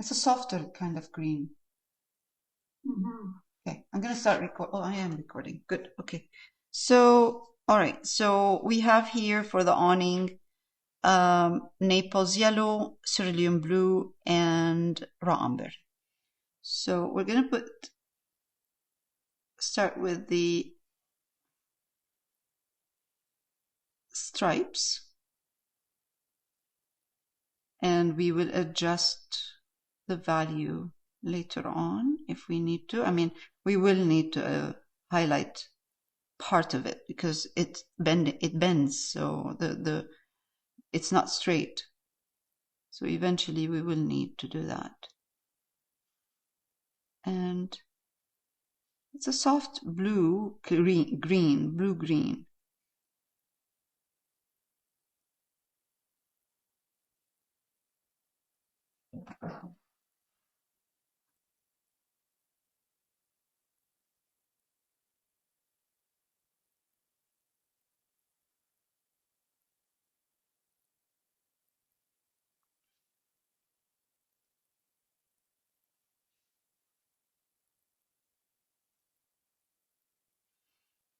It's a softer kind of green. Okay, I'm gonna start record. Oh, I am recording. Good. Okay. So, all right. So we have here for the awning, Naples yellow, cerulean blue, and raw umber. So we're gonna start with the stripes, and we will adjust the value later on if we need to. I mean, we will need to highlight part of it because it bends, so it's not straight. So eventually we will need to do that. And it's a soft blue green, blue green.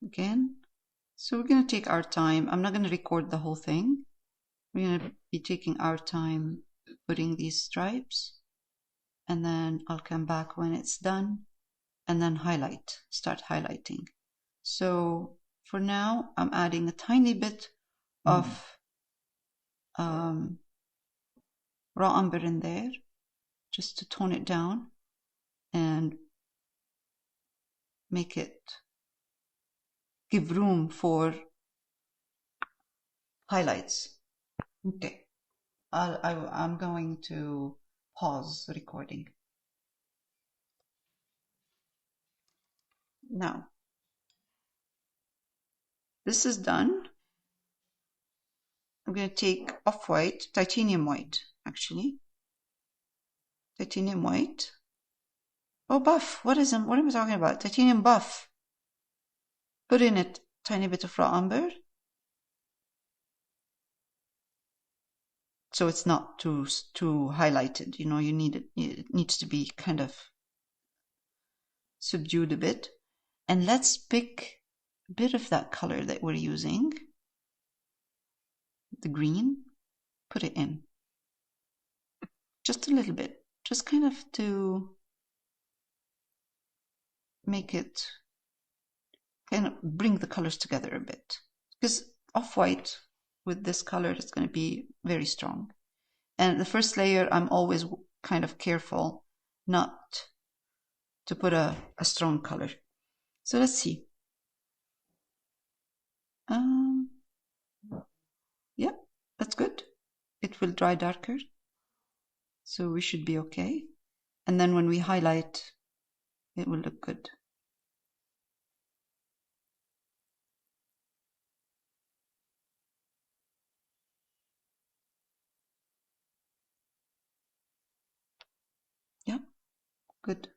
Again, so we're going to take our time. I'm not going to record the whole thing. We're going to be taking our time putting these stripes, and then I'll come back when it's done and then start highlighting. So for now, I'm adding a tiny bit of raw umber in there just to tone it down and make it give room for highlights. Okay, I'm going to pause the recording. Now, this is done. I'm going to take off-white, titanium white, actually. Titanium white. Oh, buff. What am I talking about? Titanium buff. Put in a tiny bit of raw umber. So it's not too highlighted. You know, you need it. It needs to be kind of subdued a bit. And let's pick a bit of that color that we're using. The green. Put it in. Just a little bit. Just kind of to make it kind of bring the colors together a bit. Because off-white with this color is going to be very strong. And the first layer, I'm always kind of careful not to put a strong color. So let's see. Yeah, that's good. It will dry darker. So we should be okay. And then when we highlight, it will look good. Yeah, good.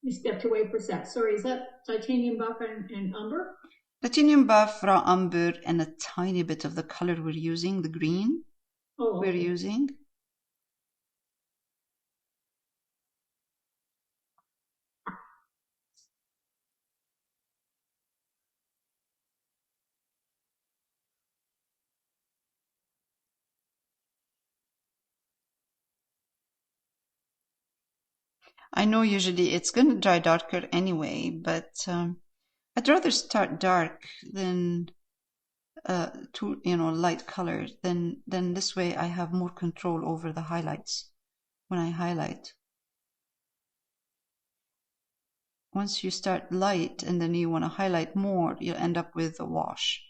You stepped away for a sec. Sorry, is that titanium buff and umber? Titanium buff, raw umber, and a tiny bit of the color we're using, the green we're using. I know usually it's going to dry darker anyway, but I'd rather start dark than light color. Then this way I have more control over the highlights when I highlight. Once you start light and then you want to highlight more, you'll end up with a wash.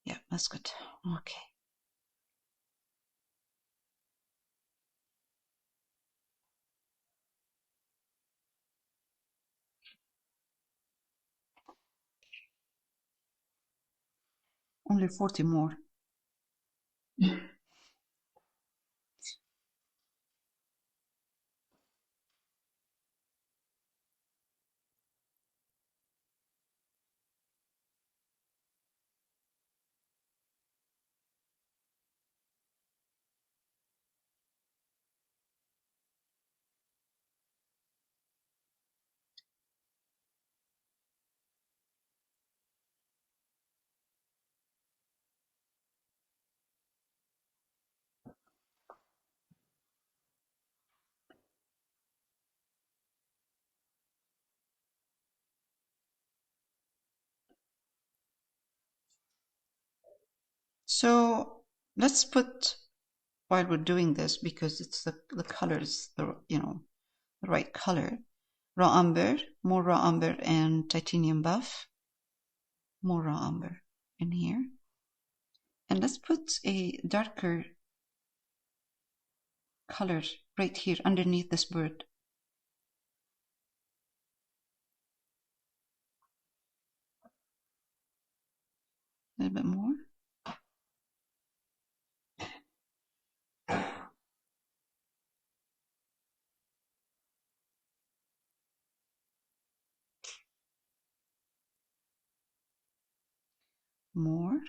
Yeah, that's good. Okay. Only 40 more. So let's put, while we're doing this, because it's the colors, the right color, raw umber, more raw umber and titanium buff, more raw umber in here. And let's put a darker color right here underneath this bird. A little bit more. More.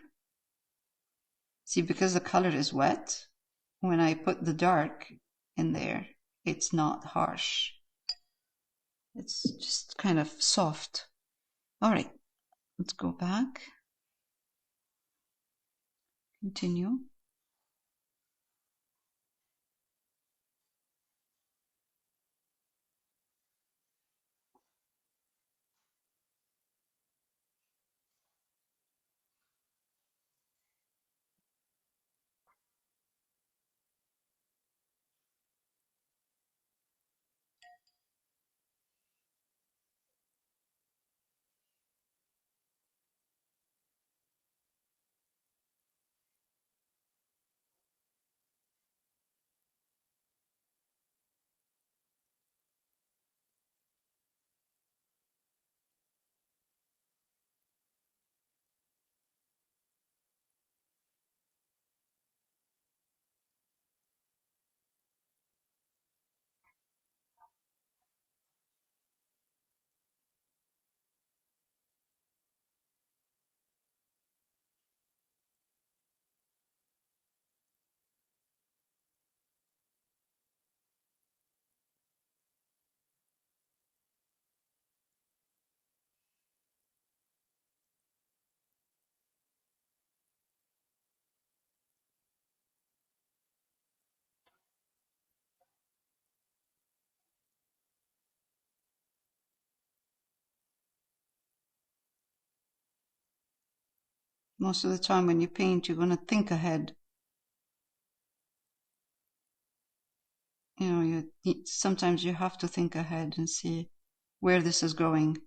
See, because the color is wet, when I put the dark in there, it's not harsh. It's just kind of soft. All right, let's go back. Continue. Most of the time when you paint, you're going to think ahead. Sometimes you have to think ahead and see where this is going,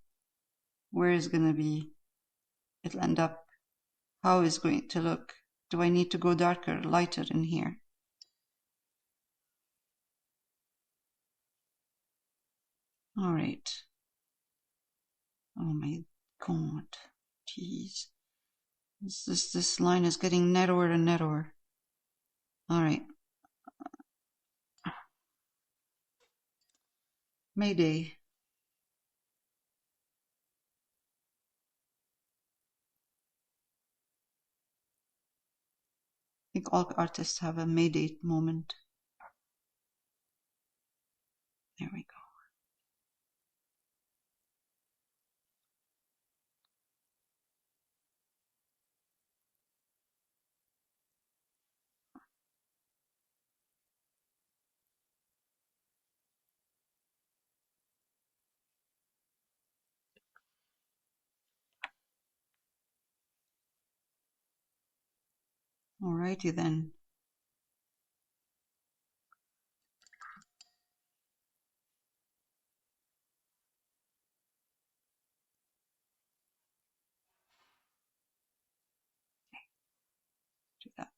where it's going to be, it'll end up, how it's going to look. Do I need to go darker, lighter in here? All right. Oh my God. Jeez. This line is getting narrower and narrower. All right. Mayday. I think all artists have a Mayday moment. There we go. Alrighty then. Do that.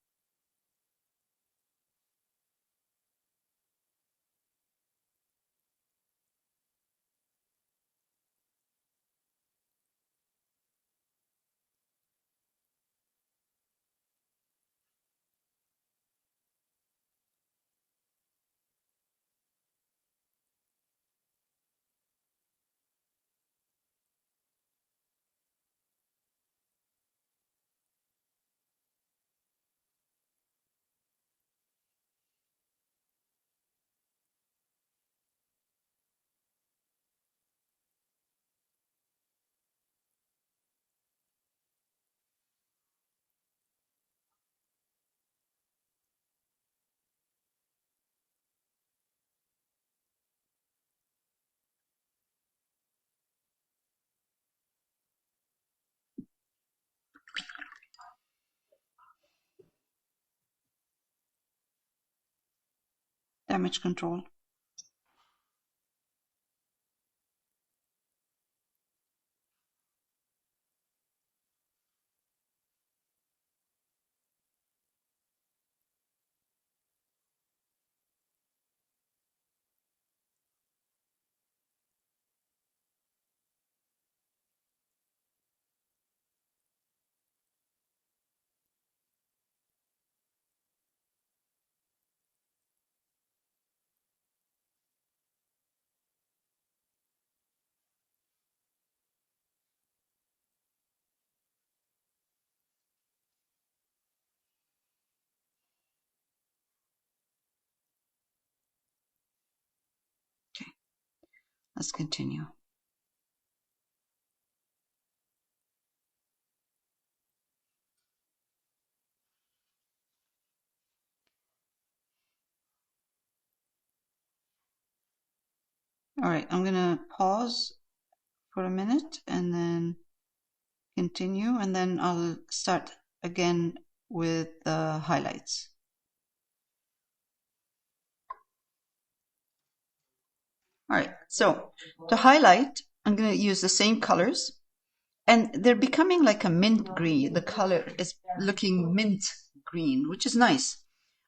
damage control. Okay, let's continue. All right, I'm gonna pause for a minute and then continue, and then I'll start again with the highlights. All right, so to highlight, I'm going to use the same colors, and they're becoming like a mint green. The color is looking mint green, which is nice.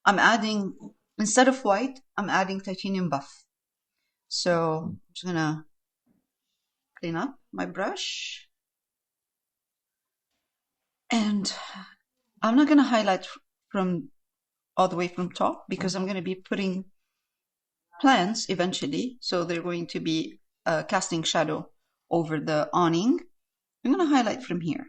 I'm adding, instead of white, I'm adding titanium buff. So I'm just going to clean up my brush. And I'm not going to highlight from all the way from top because I'm going to be putting plants eventually. So they're going to be casting shadow over the awning. I'm going to highlight from here.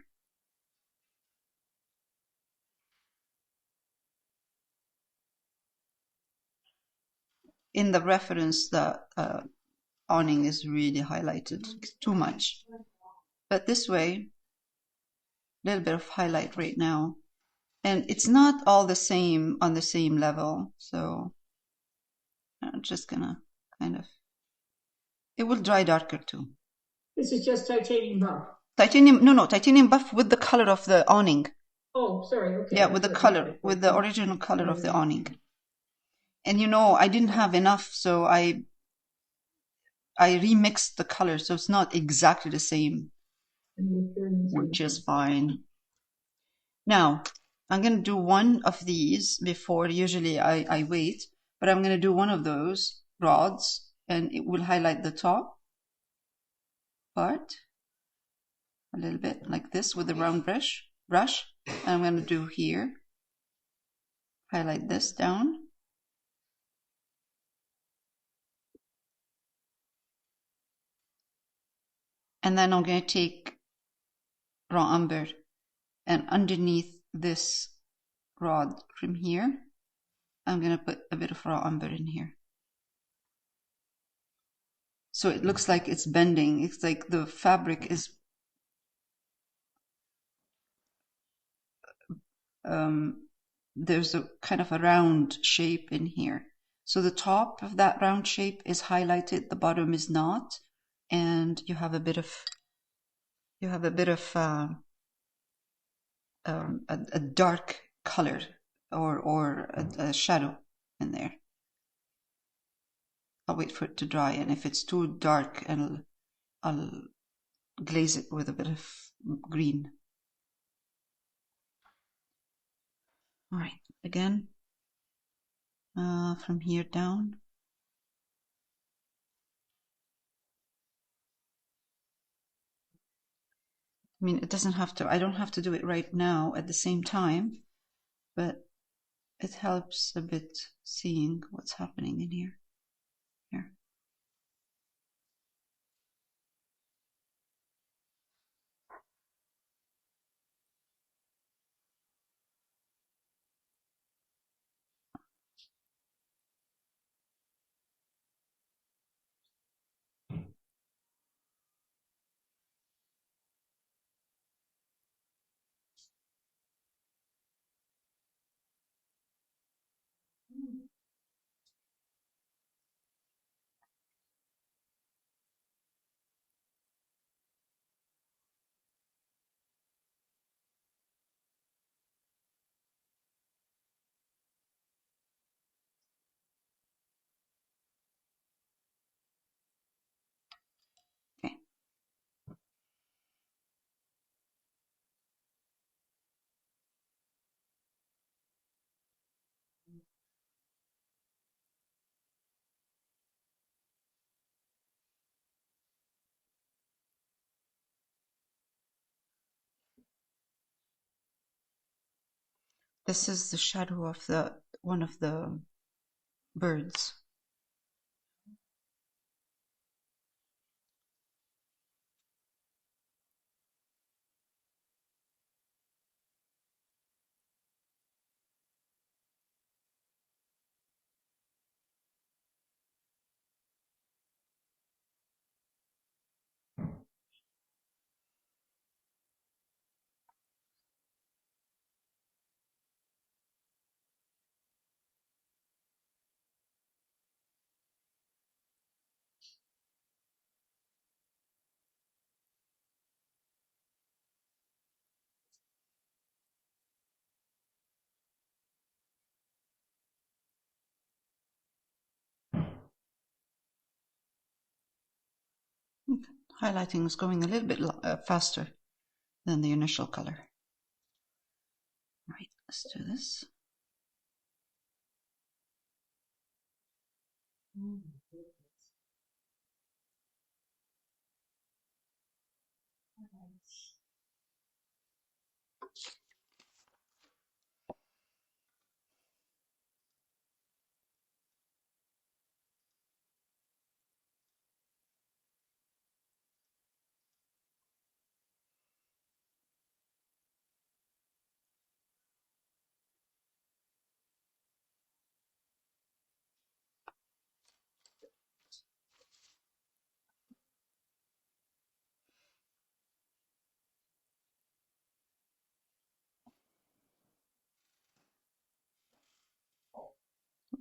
In the reference, the awning is really highlighted too much. But this way, a little bit of highlight right now. And it's not all the same on the same level. So I'm just going to kind of, it will dry darker too. This is just titanium buff. Titanium buff with the color of the awning. Oh, sorry. Okay. Yeah, with the color, with the original color of the awning. And you know, I didn't have enough, so I remixed the color, so it's not exactly the same, which is fine. Now, I'm going to do one of these before, usually I wait, but I'm going to do one of those rods, and it will highlight the top part a little bit like this with the round brush. And I'm going to do here, highlight this down. And then I'm going to take raw umber, and underneath this rod from here, I'm going to put a bit of raw umber in here. So it looks like it's bending. It's like the fabric is there's a kind of a round shape in here. So the top of that round shape is highlighted, the bottom is not, and you have a bit of a dark color or a shadow in there. I'll wait for it to dry, and if it's too dark, I'll glaze it with a bit of green. All right, again, from here down. I mean, it doesn't have to, I don't have to do it right now at the same time, but it helps a bit seeing what's happening in here. Here. This is the shadow of one of the birds. Highlighting is going a little bit faster than the initial color. All right, let's do this.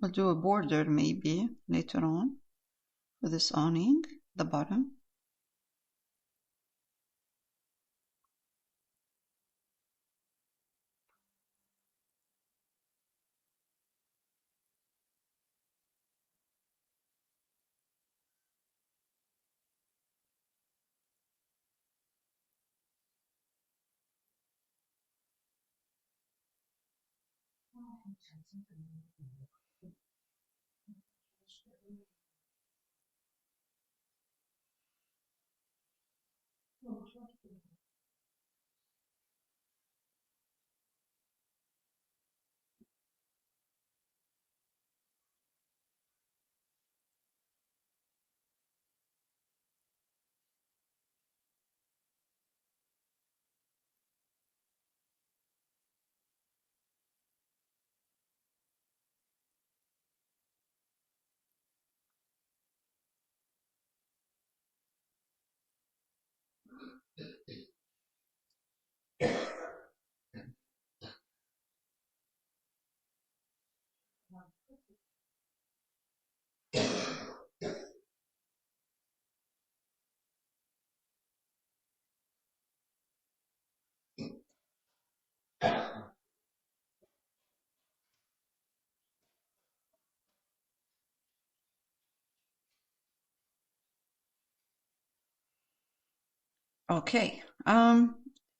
We'll do a border maybe later on for this awning, the bottom. Okay,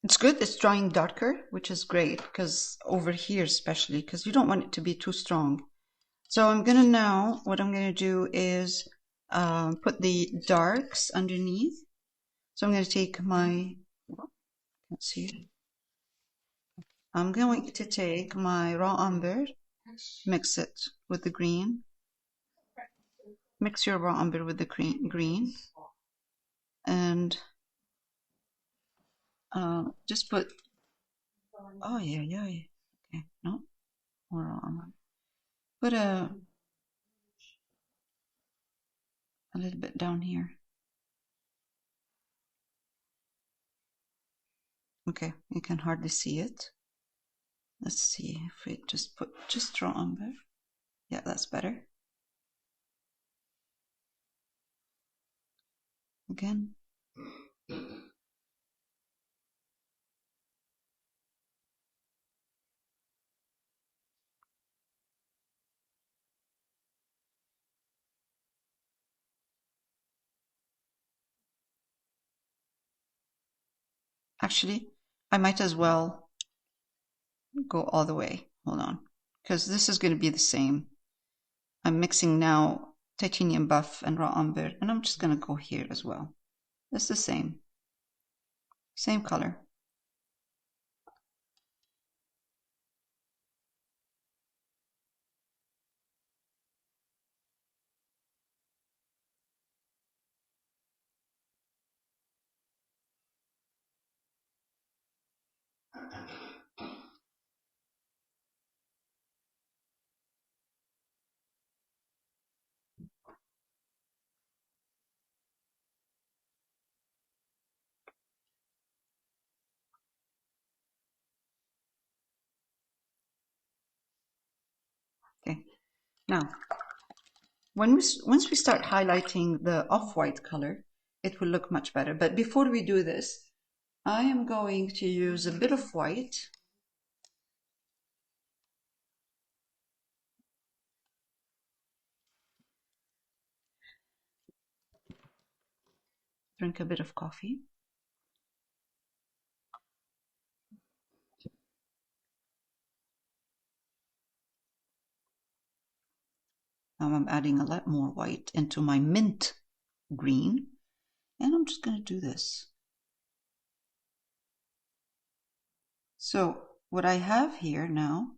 it's good. It's drying darker, which is great because over here especially, because you don't want it to be too strong. So I'm gonna now, what I'm gonna do is put the darks underneath. So I'm gonna take my, let's see, I'm going to take my raw umber, mix it with the green. Mix your raw umber with the green, and just put, oh yeah, okay, no, more raw umber. Put a little bit down here. Okay, you can hardly see it. Let's see if we just put raw umber. Yeah, that's better. Again. Actually, I might as well go all the way. Hold on, because this is going to be the same. I'm mixing now titanium buff and raw umber, and I'm just going to go here as well. It's the same color. Okay, now once we start highlighting the off-white color, it will look much better. But before we do this, I am going to use a bit of white. Drink a bit of coffee. Now I'm adding a lot more white into my mint green, and I'm just going to do this. So what I have here now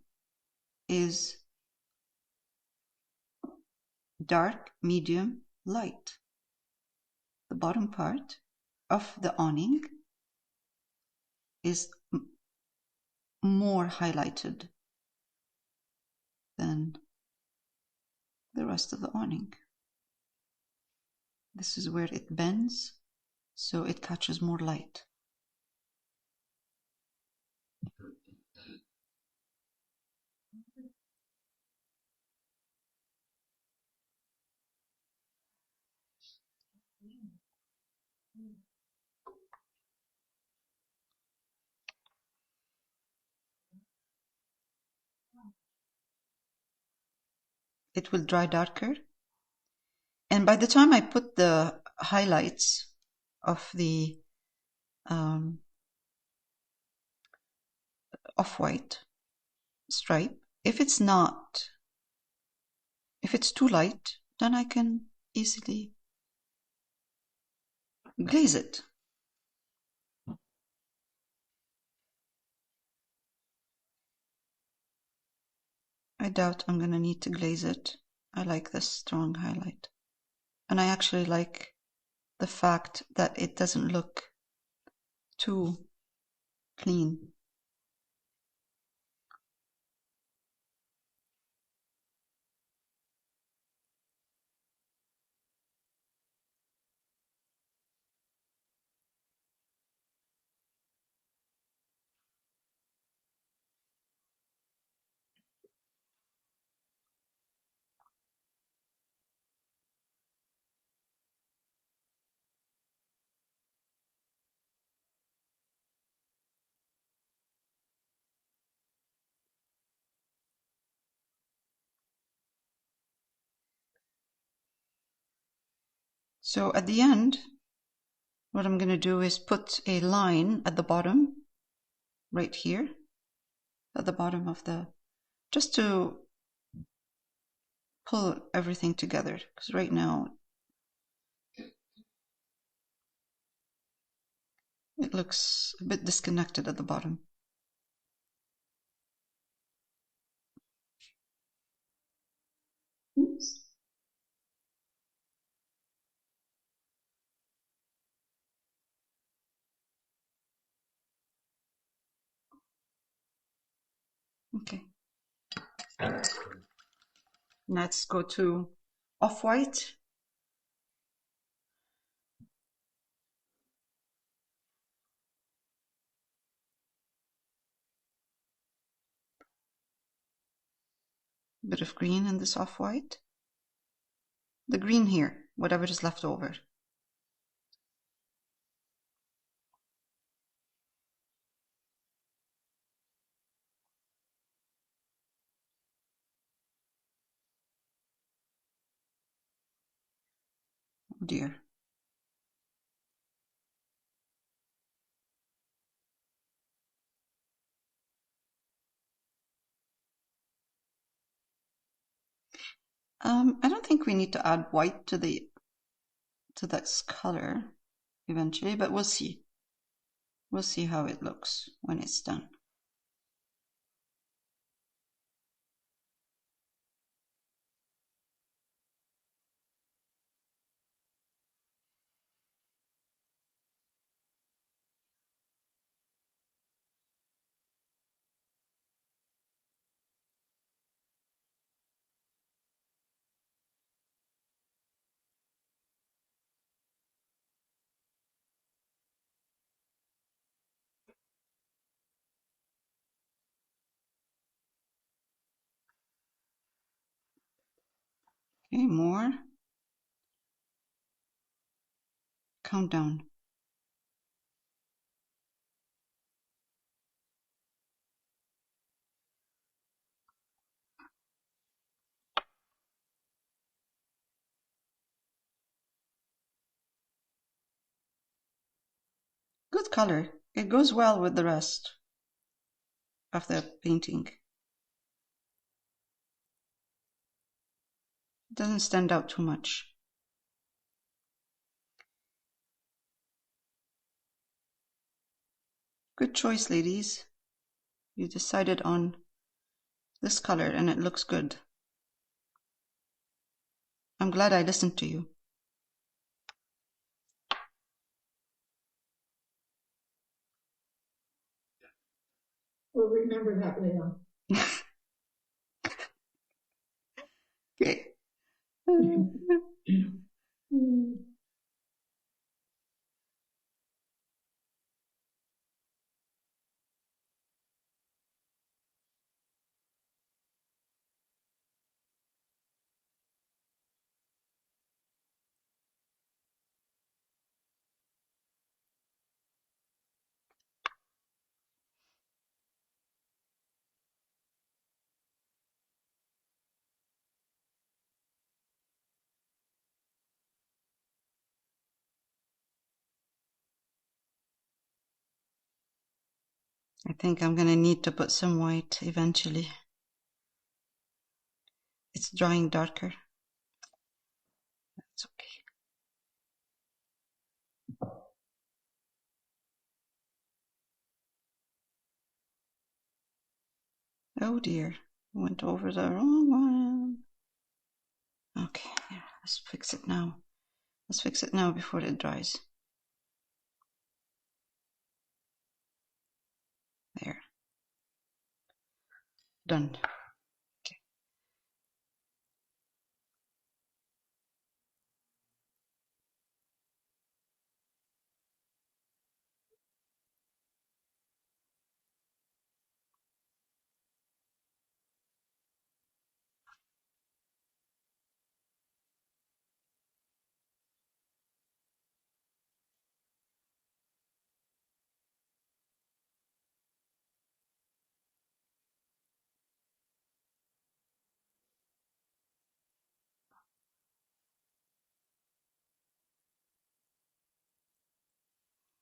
is dark, medium, light. The bottom part of the awning is more highlighted than the rest of the awning. This is where it bends, so it catches more light. It will dry darker. And by the time I put the highlights of the off-white stripe, if it's too light, then I can easily glaze it. I doubt I'm gonna need to glaze it. I like this strong highlight. And I actually like the fact that it doesn't look too clean. So at the end, what I'm going to do is put a line at the bottom, right here, at the bottom of the, just to pull everything together, because right now it looks a bit disconnected at the bottom. Oops. Okay. Let's go to off-white. A bit of green in this off-white. The green here, whatever is left over. Oh dear. I don't think we need to add white to this color eventually, but we'll see. We'll see how it looks when it's done. Okay, more. Count down. Good color. It goes well with the rest of the painting. It doesn't stand out too much. Good choice, ladies. You decided on this color and it looks good. I'm glad I listened to you. We'll remember that later. Okay. I think I'm gonna need to put some white eventually. It's drying darker. That's okay. Oh dear, went over the wrong one. Okay, let's fix it now. Let's fix it now before it dries. There. Done. Okay.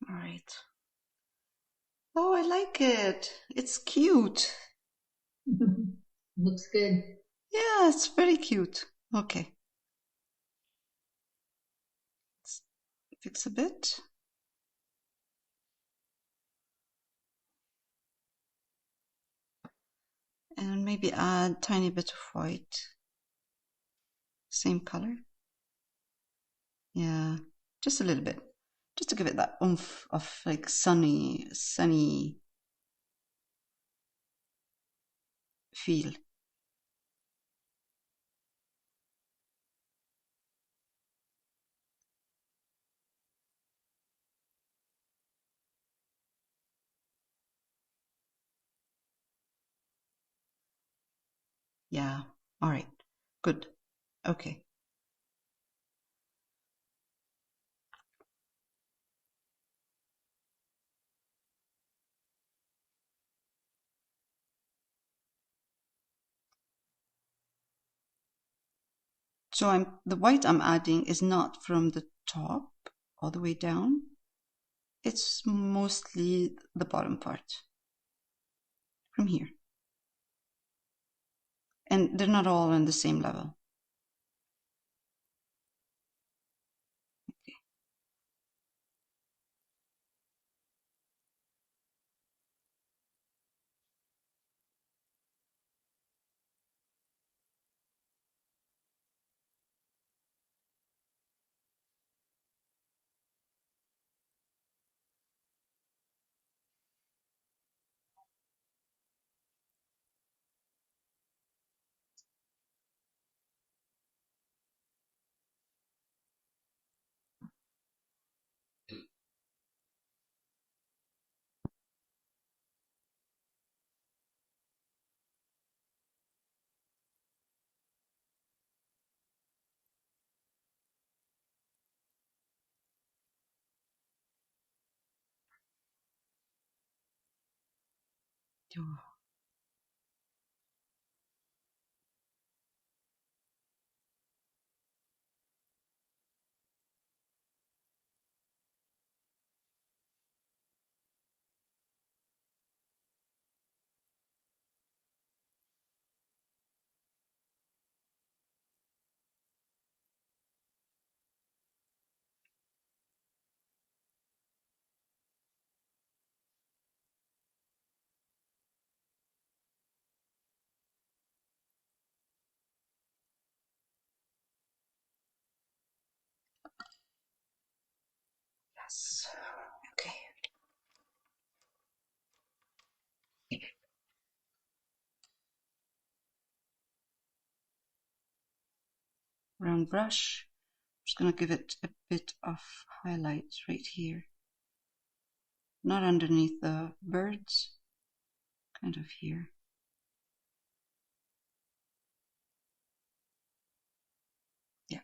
All right. Oh, I like it. It's cute. Looks good. Yeah, it's very cute. Okay. Let's fix a bit. And maybe add a tiny bit of white. Same color. Yeah, just a little bit. Just to give it that oomph of like sunny feel. Yeah, all right, good. Okay. So the white I'm adding is not from the top all the way down. It's mostly the bottom part from here. And they're not all on the same level. Yes. Okay. Round brush. I'm just going to give it a bit of highlight right here. Not underneath the birds, kind of here. Yeah.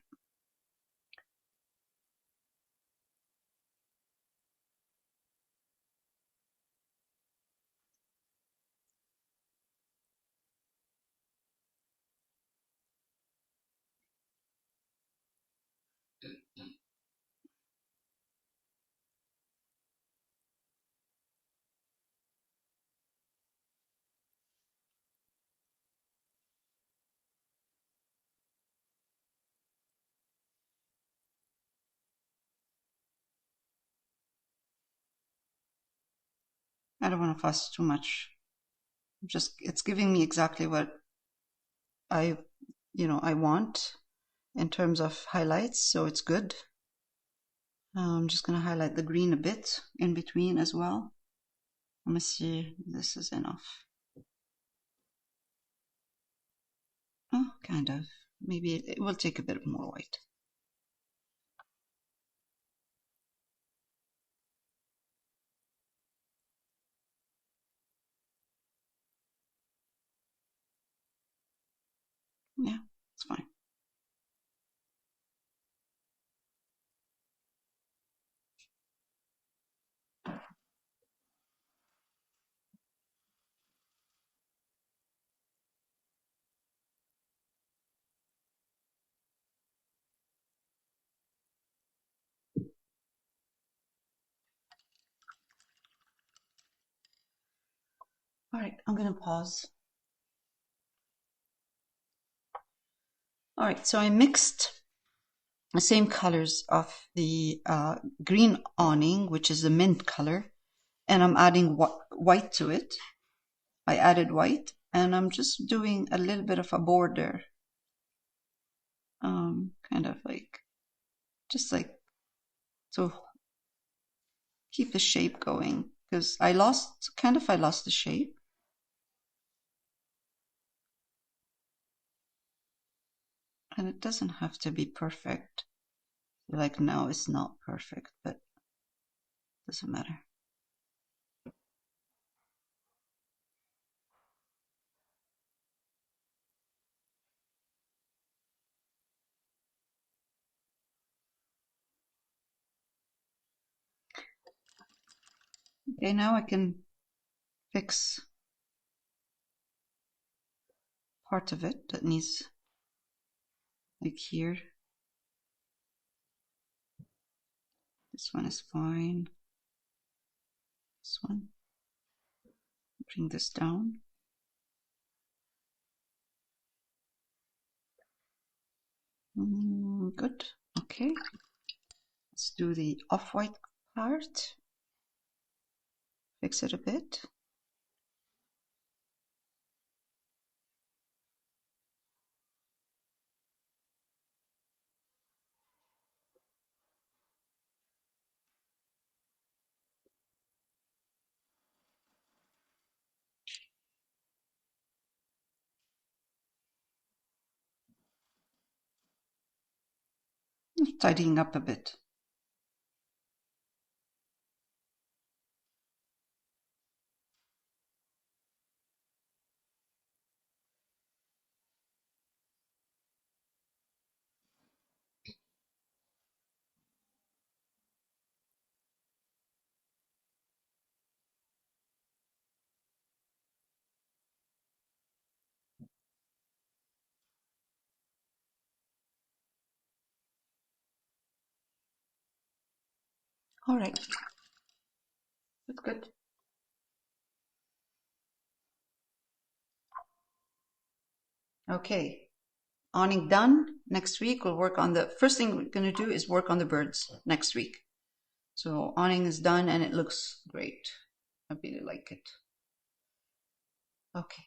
I don't want to fuss too much. Just, it's giving me exactly what I want in terms of highlights, so it's good. I'm just going to highlight the green a bit in between as well. Let me see, this is enough. Oh, kind of. Maybe it will take a bit more white. Yeah, it's fine. All right, I'm going to pause. All right, so I mixed the same colors of the green awning, which is a mint color, and I'm adding white to it. I added white, and I'm just doing a little bit of a border, kind of like, just like to keep the shape going, because I lost the shape. And it doesn't have to be perfect. You're like, no, it's not perfect, but it doesn't matter. Okay, now I can fix part of it that needs, like here. This one is fine. This one. Bring this down. Good. Okay. Let's do the off-white part. Fix it a bit. Tidying up a bit. All right. That's good. Okay. Awning done. Next week we'll work on the first thing we're going to do is work on the birds next week. So awning is done and it looks great. I really like it. Okay.